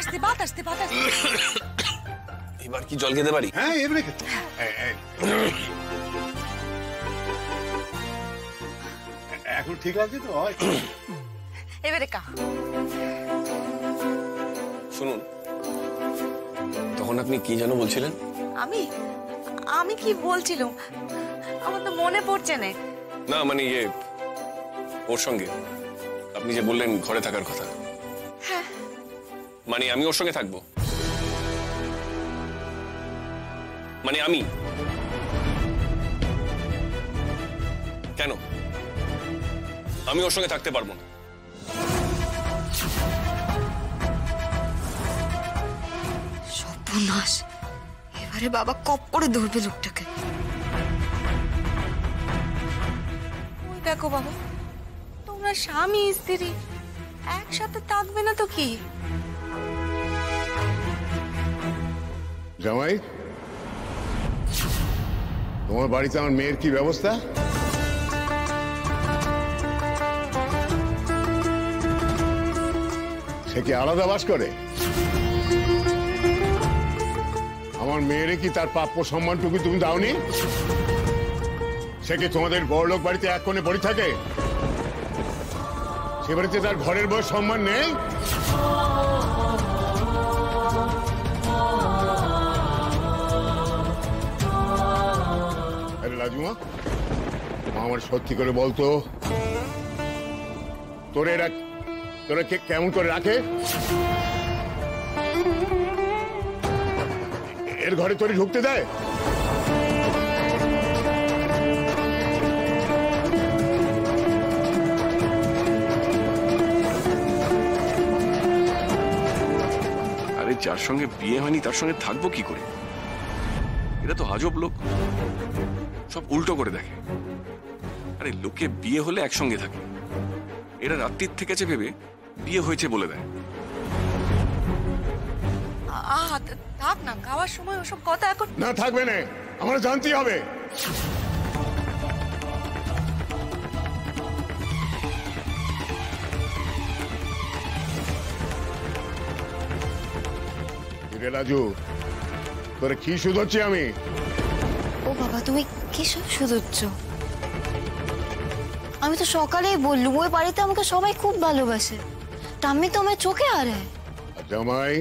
আসতে বাত আসতে বাত আসতে। এবার কি জল খেতে পারি? হ্যাঁ এবারে খেতে। এখন ঠিক আছে তো? এবারে কা শুনুন, তখন আপনি কি যেন বলছিলেন? আমি আমি কি বলছিলাম আমার তো মনে পড়ছে না। না মানে ওর সঙ্গে আপনি যে বললেন ঘরে থাকার কথা, হ্যাঁ মানে আমি ওর সঙ্গে থাকবো, মানে আমি কেন আমি ওর সঙ্গে থাকতে পারবো না? সর্বনাশ, এবারে বাবা কপ করে ধরবে লোকটাকে। ওই দেখো বাবা, তোমরা স্বামী স্ত্রী একসাথে থাকবে না তো কি? জামাই, তোমার বাড়িতে আমার মেয়ের কি ব্যবস্থা? সে কি আলাদা বাস করে? আমার মেয়েরে কি তার প্রাপ্য সম্মানটুকু তুমি দাওনি? সে কি তোমাদের বড়লোক বাড়িতে এক কোণে পড়ে থাকে? সে বাড়িতে তার ঘরের বউ সম্মান নেই? আরে রাজুমা, আমার সত্যি করে বলতো, তোরা কেমন করে রাখে? এর ঘরে তোরে ঢুকতে দেয়? আরে যার সঙ্গে বিয়ে হয়নি তার সঙ্গে থাকবো কি করে? এটা তো আজব লোক, সব উল্টো করে দেখে। আরে লোকে বিয়ে হলে একসঙ্গে থাকে, এরা রাত্রির থেকেছে ভেবে বিয়ে হয়েছে বলে দেয়। থাক না, খাওয়ার সময় ওসব কথা এখন না থাকবে না, আমরা জানতেই হবে। রাজু, তোরে কি শুধোচ্ছি আমি? ও বাবা, তুমি কি সব শুধুচ্ছ? আমি তো সকালেই বললুম ওই বাড়িতে আমাকে সবাই খুব ভালোবাসে, তা আমি তো আমার চোখে হারায়। জামাই,